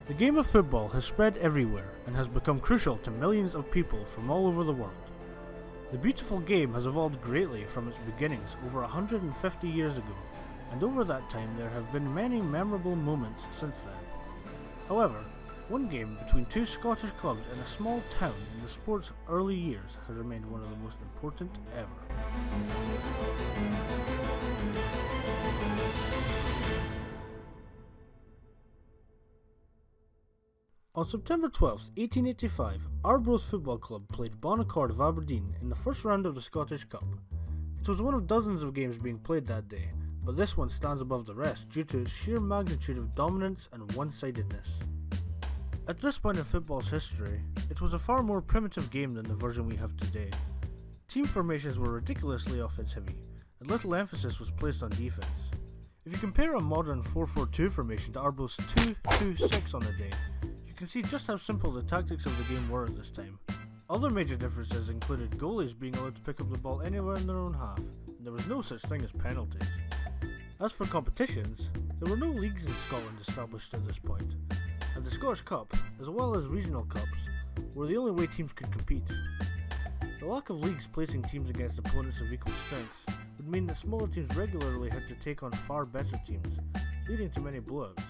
The game of football has spread everywhere and has become crucial to millions of people from all over the world. The beautiful game has evolved greatly from its beginnings over 150 years ago, and over that time there have been many memorable moments since then. However, one game between two Scottish clubs in a small town in the sport's early years has remained one of the most important ever. On September 12, 1885, Arbroath Football Club played Bonaccord of Aberdeen in the first round of the Scottish Cup. It was one of dozens of games being played that day, but this one stands above the rest due to its sheer magnitude of dominance and one-sidedness. At this point in football's history, it was a far more primitive game than the version we have today. Team formations were ridiculously offense-heavy, and little emphasis was placed on defense. If you compare a modern 4-4-2 formation to Arbroath's 2-2-6 on the day, you can see just how simple the tactics of the game were at this time. Other major differences included goalies being allowed to pick up the ball anywhere in their own half, and there was no such thing as penalties. As for competitions, there were no leagues in Scotland established at this point, and the Scottish Cup, as well as regional cups, were the only way teams could compete. The lack of leagues placing teams against opponents of equal strengths would mean that smaller teams regularly had to take on far better teams, leading to many blowouts.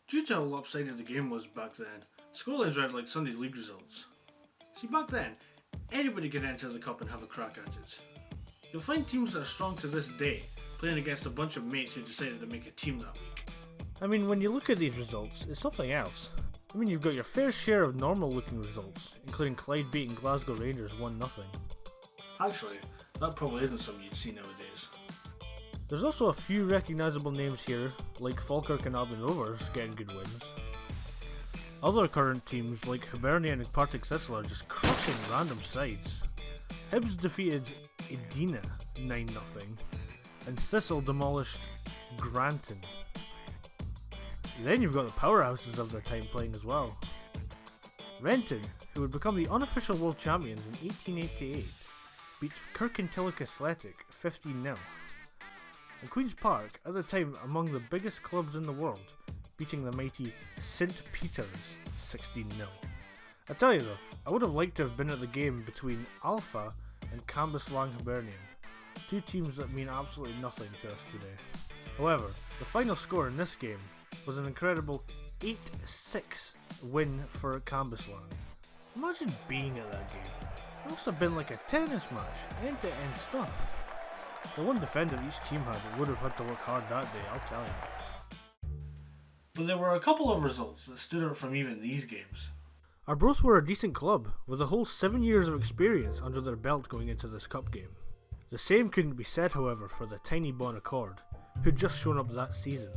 Due to how lopsided the game was back then, scorelines read like Sunday league results. See, back then, anybody could enter the cup and have a crack at it. You'll find teams that are strong to this day, playing against a bunch of mates who decided to make a team that week. I mean, when you look at these results, it's something else. I mean, you've got your fair share of normal looking results, including Clyde beating Glasgow Rangers 1-0. Actually, that probably isn't something you'd see nowadays. There's also a few recognisable names here, like Falkirk and Albion Rovers getting good wins. Other current teams like Hibernian and Partick Thistle are just crushing random sides. Hibs defeated Edina 9-0, and Thistle demolished Granton. Then you've got the powerhouses of their time playing as well. Renton, who would become the unofficial world champions in 1888, beat Kirkintilloch Athletic 15-0. And Queen's Park, at the time among the biggest clubs in the world, beating the mighty St. Peter's 16-0. I tell you though, I would have liked to have been at the game between Alpha and Cambuslang Hibernian, two teams that mean absolutely nothing to us today. However, the final score in this game was an incredible 8-6 win for Cambuslang. Imagine being at that game. It must have been like a tennis match, end to end stuff. The one defender each team had would have had to work hard that day, I'll tell you. But there were a couple of results that stood out from even these games. Arbroath were a decent club, with a whole 7 years of experience under their belt going into this cup game. The same couldn't be said, however, for the tiny Bonaccord, who'd just shown up that season.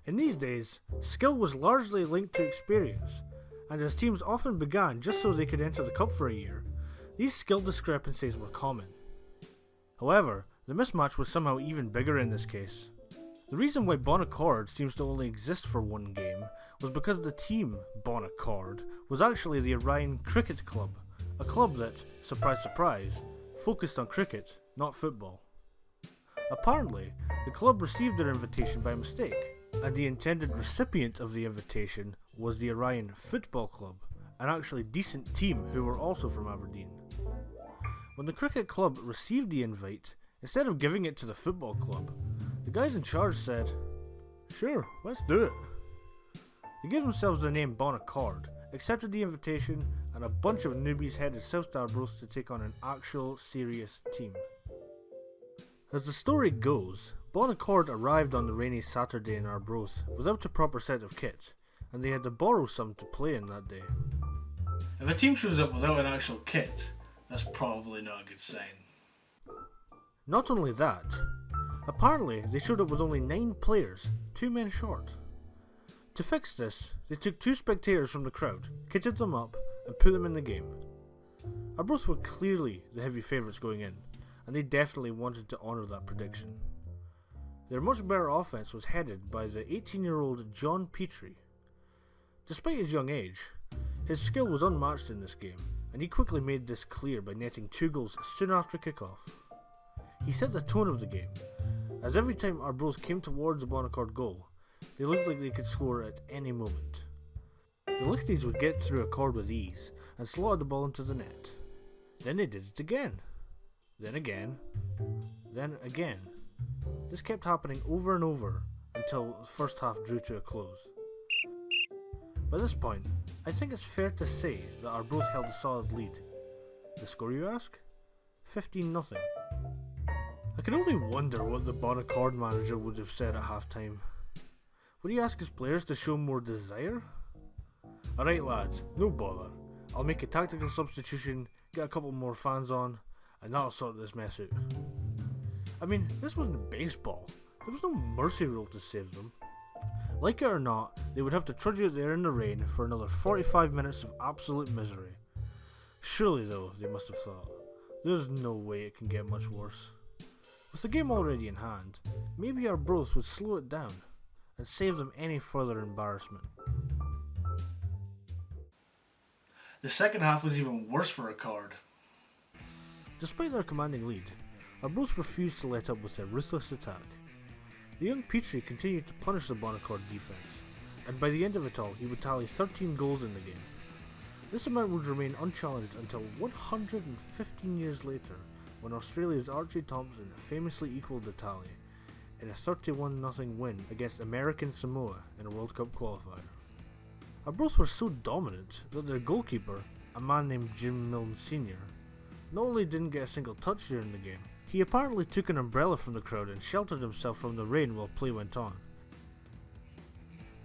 In these days, skill was largely linked to experience, and as teams often began just so they could enter the cup for a year, these skill discrepancies were common. However, the mismatch was somehow even bigger in this case. The reason why Bonaccord seems to only exist for one game was because the team, Bonaccord, was actually the Orion Cricket Club, a club that, surprise surprise, focused on cricket, not football. Apparently, the club received their invitation by mistake, and the intended recipient of the invitation was the Orion Football Club, an actually decent team who were also from Aberdeen. When the cricket club received the invite, instead of giving it to the football club, the guys in charge said, "Sure, let's do it." They gave themselves the name Bonaccord, accepted the invitation, and a bunch of newbies headed south to Arbroath to take on an actual serious team. As the story goes, Bonaccord arrived on the rainy Saturday in Arbroath without a proper set of kit, and they had to borrow some to play in that day. If a team shows up without an actual kit, that's probably not a good sign. Not only that, apparently they showed up with only 9 players, 2 men short. To fix this, they took 2 spectators from the crowd, kitted them up, and put them in the game. Arbroath were clearly the heavy favourites going in, and they definitely wanted to honour that prediction. Their much better offense was headed by the 18-year-old John Petrie. Despite his young age, his skill was unmatched in this game, and he quickly made this clear by netting 2 goals soon after kickoff. He set the tone of the game, as every time Arbroath came towards the Bonaccord goal, They looked like they could score at any moment. The Lichties would get through a chord with ease and slotted the ball into the net. Then they did it again. Then again. Then again. This kept happening over and over until the first half drew to a close. By this point, I think it's fair to say that Arbroath held a solid lead. The score, you ask? 15-0. I can only wonder what the Bonaccord manager would have said at halftime. Would he ask his players to show more desire? Alright lads, no bother. I'll make a tactical substitution, get a couple more fans on, and that'll sort this mess out. I mean, this wasn't baseball. There was no mercy rule to save them. Like it or not, they would have to trudge out there in the rain for another 45 minutes of absolute misery. Surely though, they must have thought, there's no way it can get much worse. With the game already in hand, maybe Arbroath would slow it down and save them any further embarrassment. The second half was even worse for Accord. Despite their commanding lead, Arbroath refused to let up with their ruthless attack. The young Petrie continued to punish the Bonaccord defence, and by the end of it all he would tally 13 goals in the game. This amount would remain unchallenged until 115 years later, when Australia's Archie Thompson famously equalled the tally in a 31-0 win against American Samoa in a World Cup qualifier. Arbroath were so dominant that their goalkeeper, a man named Jim Milne Sr., not only didn't get a single touch during the game, he apparently took an umbrella from the crowd and sheltered himself from the rain while play went on.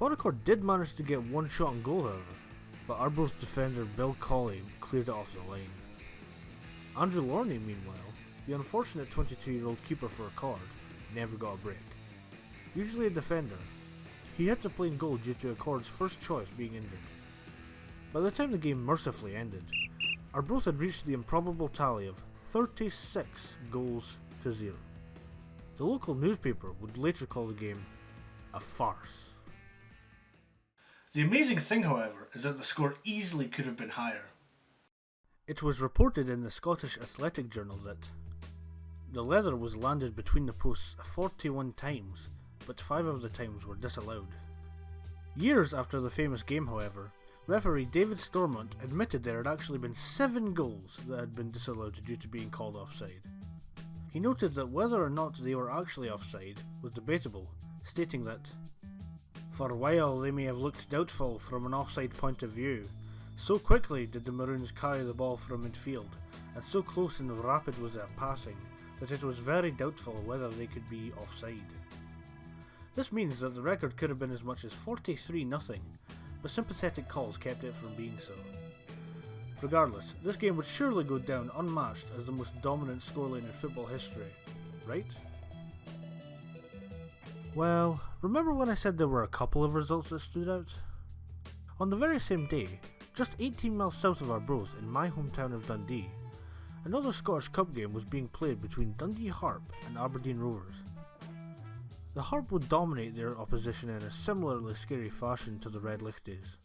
Bonaccord did manage to get one shot on goal however, but Arbroath defender Bill Colley cleared it off the line. Andrew Lorney, meanwhile, the unfortunate 22-year-old keeper for Accord, never got a break. Usually a defender, he had to play in goal due to Accord's first choice being injured. By the time the game mercifully ended, Arbroath had reached the improbable tally of 36 goals to 0. The local newspaper would later call the game a farce. The amazing thing, however, is that the score easily could have been higher. It was reported in the Scottish Athletic Journal that the leather was landed between the posts 41 times, but 5 of the times were disallowed. Years after the famous game, however, referee David Stormont admitted there had actually been 7 goals that had been disallowed due to being called offside. He noted that whether or not they were actually offside was debatable, stating that, "For a while they may have looked doubtful from an offside point of view. So quickly did the Maroons carry the ball from midfield, and so close and rapid was their passing, that it was very doubtful whether they could be offside." This means that the record could have been as much as 43-0, but sympathetic calls kept it from being so. Regardless, this game would surely go down unmatched as the most dominant scoreline in football history, right? Well, remember when I said there were a couple of results that stood out? On the very same day, just 18 miles south of Arbroath in my hometown of Dundee, another Scottish Cup game was being played between Dundee Harp and Aberdeen Rovers. The Harp would dominate their opposition in a similarly scary fashion to the Red Lichties.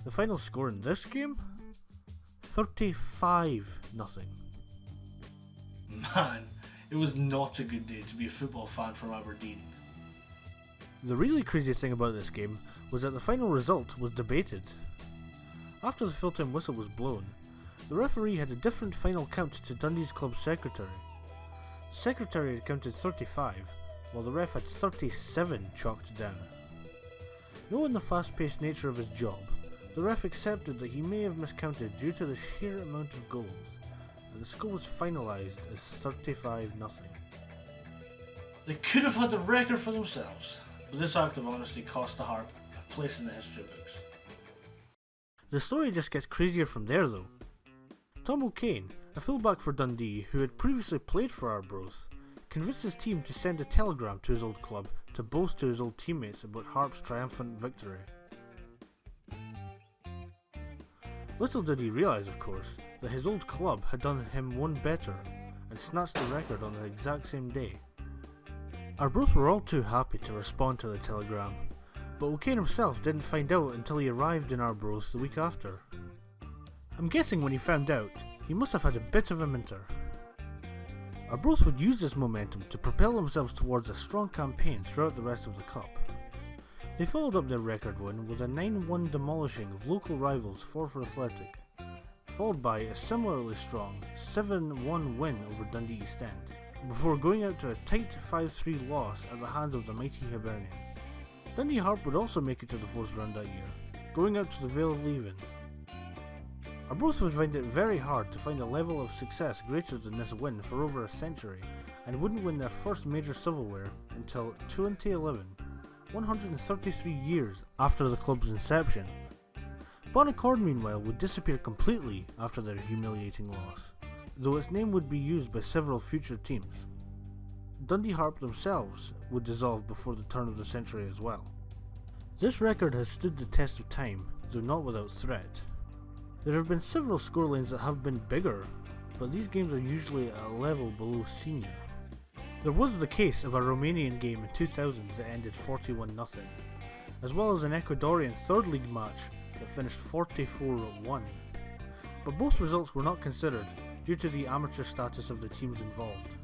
The final score in this game? 35-0. Man, it was not a good day to be a football fan from Aberdeen. The really crazy thing about this game was that the final result was debated. After the full-time whistle was blown, the referee had a different final count to Dundee's club secretary. The secretary had counted 35, while the ref had 37 chalked down. Knowing the fast-paced nature of his job, the ref accepted that he may have miscounted due to the sheer amount of goals, and the score was finalised as 35-0. They could have had the record for themselves, but this act of honesty cost the Harp a place in the history books. The story just gets crazier from there though. Tom O'Kane, a fullback for Dundee who had previously played for Arbroath, convinced his team to send a telegram to his old club to boast to his old teammates about Harp's triumphant victory. Little did he realise, of course, that his old club had done him one better and snatched the record on the exact same day. Arbroath were all too happy to respond to the telegram, but O'Kane himself didn't find out until he arrived in Arbroath the week after. I'm guessing when he found out, he must have had a bit of a minter. Arbroath would use this momentum to propel themselves towards a strong campaign throughout the rest of the cup. They followed up their record win with a 9-1 demolishing of local rivals Forfar Athletic, followed by a similarly strong 7-1 win over Dundee East End, before going out to a tight 5-3 loss at the hands of the mighty Hibernian. Dundee Harp would also make it to the fourth round that year, going out to the Vale of Leven. Arbroath would find it very hard to find a level of success greater than this win for over a century, and wouldn't win their first major silverware until 2011, 133 years after the club's inception. Bonaccord, meanwhile, would disappear completely after their humiliating loss, though its name would be used by several future teams. Dundee Harp themselves would dissolve before the turn of the century as well. This record has stood the test of time, though not without threat. There have been several scorelines that have been bigger, but these games are usually at a level below senior. There was the case of a Romanian game in 2000 that ended 41-0, as well as an Ecuadorian third league match that finished 44-1, but both results were not considered due to the amateur status of the teams involved.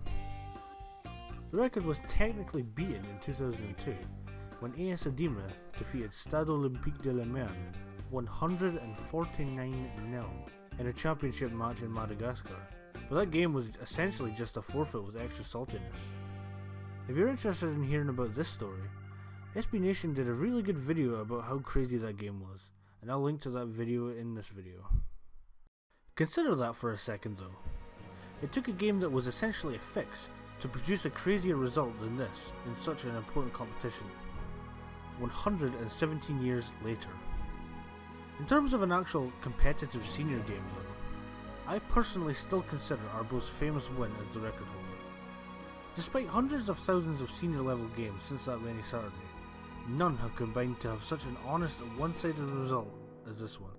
The record was technically beaten in 2002 when AS Adima defeated Stade Olympique de la Mer 149-0 in a championship match in Madagascar, but that game was essentially just a forfeit with extra saltiness. If you're interested in hearing about this story, SB Nation did a really good video about how crazy that game was, and I'll link to that video in this video. Consider that for a second though. It took a game that was essentially a fix to produce a crazier result than this in such an important competition, 117 years later. In terms of an actual competitive senior game though, I personally still consider Arbroath's famous win as the record holder. Despite hundreds of thousands of senior level games since that rainy Saturday, none have combined to have such an honest and one-sided result as this one.